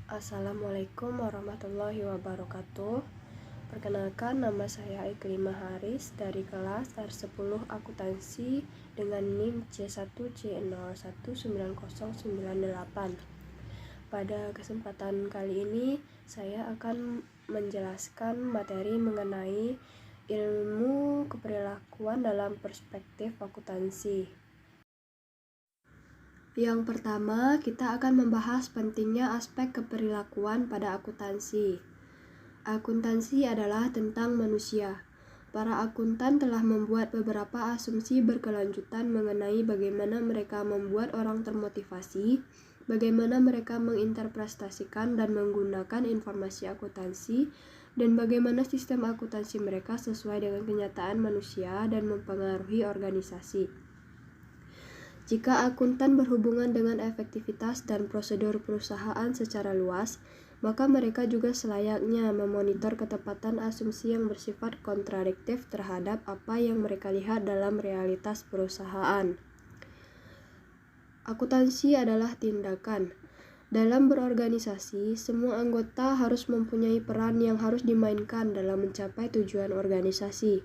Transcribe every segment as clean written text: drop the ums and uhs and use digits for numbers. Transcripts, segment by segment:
Assalamualaikum warahmatullahi wabarakatuh. Perkenalkan, nama saya Iklimah Haris dari kelas R10 Akuntansi dengan NIM C1C019098. Pada kesempatan kali ini, saya akan menjelaskan materi mengenai ilmu keperilakuan dalam perspektif akuntansi. Yang pertama, kita akan membahas pentingnya aspek keperilakuan pada akuntansi. Akuntansi adalah tentang manusia. Para akuntan telah membuat beberapa asumsi berkelanjutan mengenai bagaimana mereka membuat orang termotivasi, bagaimana mereka menginterpretasikan dan menggunakan informasi akuntansi, dan bagaimana sistem akuntansi mereka sesuai dengan kenyataan manusia dan mempengaruhi organisasi. Jika akuntan berhubungan dengan efektivitas dan prosedur perusahaan secara luas, maka mereka juga selayaknya memonitor ketepatan asumsi yang bersifat kontradiktif terhadap apa yang mereka lihat dalam realitas perusahaan. Akuntansi adalah tindakan. Dalam berorganisasi, semua anggota harus mempunyai peran yang harus dimainkan dalam mencapai tujuan organisasi.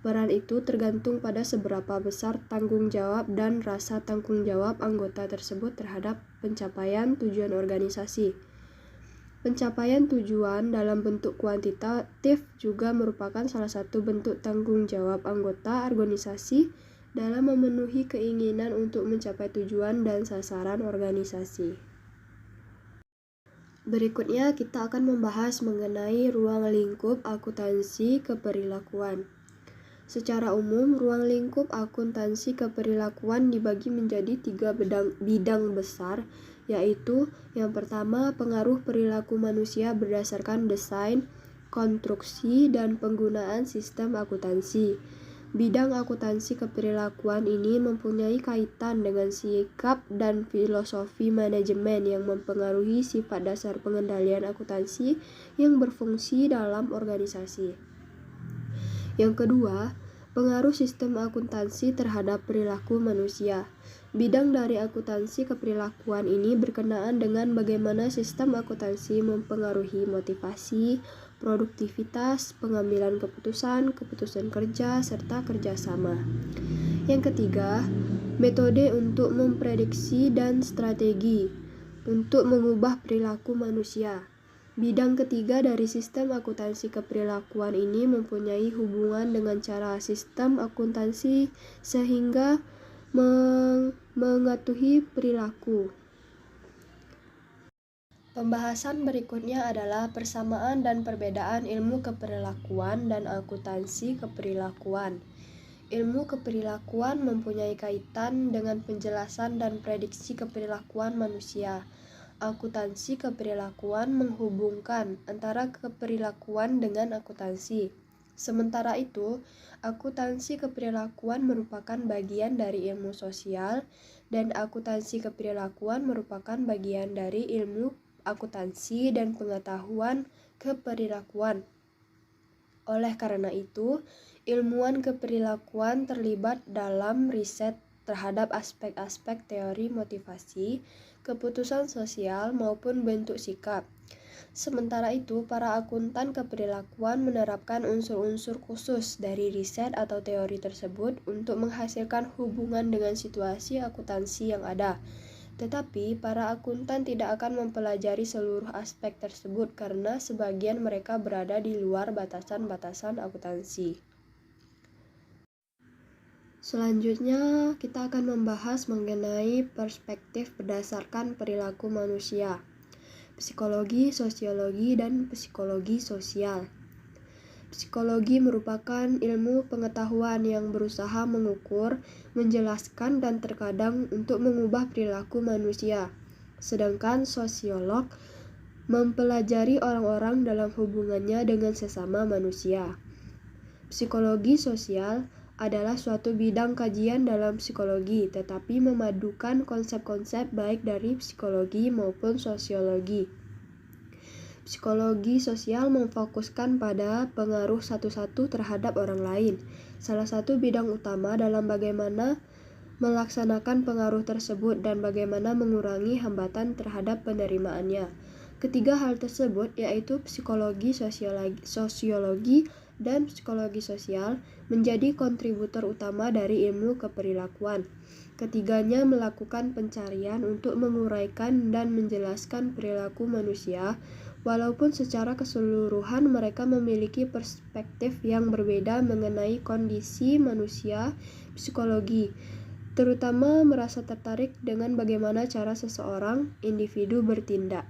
Peran itu tergantung pada seberapa besar tanggung jawab dan rasa tanggung jawab anggota tersebut terhadap pencapaian tujuan organisasi. Pencapaian tujuan dalam bentuk kuantitatif juga merupakan salah satu bentuk tanggung jawab anggota organisasi dalam memenuhi keinginan untuk mencapai tujuan dan sasaran organisasi. Berikutnya kita akan membahas mengenai ruang lingkup akuntansi keperilakuan. Secara umum, ruang lingkup akuntansi keperilakuan dibagi menjadi 3 bidang besar, yaitu yang pertama, pengaruh perilaku manusia berdasarkan desain, konstruksi, dan penggunaan sistem akuntansi. Bidang akuntansi keperilakuan ini mempunyai kaitan dengan sikap dan filosofi manajemen yang mempengaruhi sifat dasar pengendalian akuntansi yang berfungsi dalam organisasi. Yang kedua, pengaruh sistem akuntansi terhadap perilaku manusia. Bidang dari akuntansi keperilakuan ini berkenaan dengan bagaimana sistem akuntansi mempengaruhi motivasi, produktivitas, pengambilan keputusan, keputusan kerja, serta kerjasama. Yang ketiga, metode untuk memprediksi dan strategi untuk mengubah perilaku manusia. Bidang ketiga dari sistem akuntansi keperilakuan ini mempunyai hubungan dengan cara sistem akuntansi sehingga mengetahui perilaku. Pembahasan berikutnya adalah persamaan dan perbedaan ilmu keperilakuan dan akuntansi keperilakuan. Ilmu keperilakuan mempunyai kaitan dengan penjelasan dan prediksi keperilakuan manusia. Akuntansi keperilakuan menghubungkan antara keperilakuan dengan akuntansi. Sementara itu, akuntansi keperilakuan merupakan bagian dari ilmu sosial dan akuntansi keperilakuan merupakan bagian dari ilmu akuntansi dan pengetahuan keperilakuan. Oleh karena itu, ilmuwan keperilakuan terlibat dalam riset terhadap aspek-aspek teori motivasi, keputusan sosial maupun bentuk sikap. Sementara itu, para akuntan keperilakuan menerapkan unsur-unsur khusus dari riset atau teori tersebut untuk menghasilkan hubungan dengan situasi akuntansi yang ada. Tetapi, para akuntan tidak akan mempelajari seluruh aspek tersebut karena sebagian mereka berada di luar batasan-batasan akuntansi. Selanjutnya, kita akan membahas mengenai perspektif berdasarkan perilaku manusia, psikologi, sosiologi, dan psikologi sosial. Psikologi merupakan ilmu pengetahuan yang berusaha mengukur, menjelaskan, dan terkadang untuk mengubah perilaku manusia. Sedangkan sosiolog mempelajari orang-orang dalam hubungannya dengan sesama manusia. Psikologi sosial adalah suatu bidang kajian dalam psikologi, tetapi memadukan konsep-konsep baik dari psikologi maupun sosiologi. Psikologi sosial memfokuskan pada pengaruh satu-satu terhadap orang lain. Salah satu bidang utama dalam bagaimana melaksanakan pengaruh tersebut dan bagaimana mengurangi hambatan terhadap penerimaannya. Ketiga hal tersebut, yaitu psikologi, sosiologi, dan psikologi sosial, menjadi kontributor utama dari ilmu keperilakuan. Ketiganya melakukan pencarian untuk menguraikan dan menjelaskan perilaku manusia, walaupun secara keseluruhan mereka memiliki perspektif yang berbeda mengenai kondisi manusia psikologi, terutama merasa tertarik dengan bagaimana cara seseorang individu bertindak.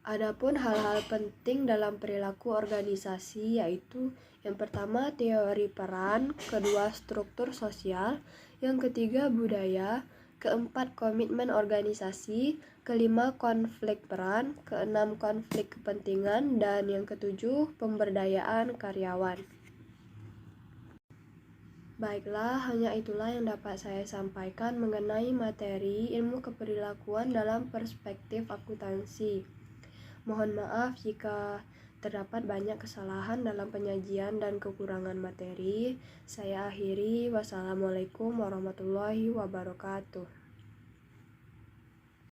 Adapun hal-hal penting dalam perilaku organisasi yaitu yang pertama teori peran, kedua struktur sosial, yang ketiga budaya, keempat komitmen organisasi, kelima konflik peran, keenam konflik kepentingan, dan yang ketujuh pemberdayaan karyawan. Baiklah, hanya itulah yang dapat saya sampaikan mengenai materi ilmu keperilakuan dalam perspektif akuntansi. Mohon maaf jika terdapat banyak kesalahan dalam penyajian dan kekurangan materi. Saya akhiri. Wassalamualaikum warahmatullahi wabarakatuh.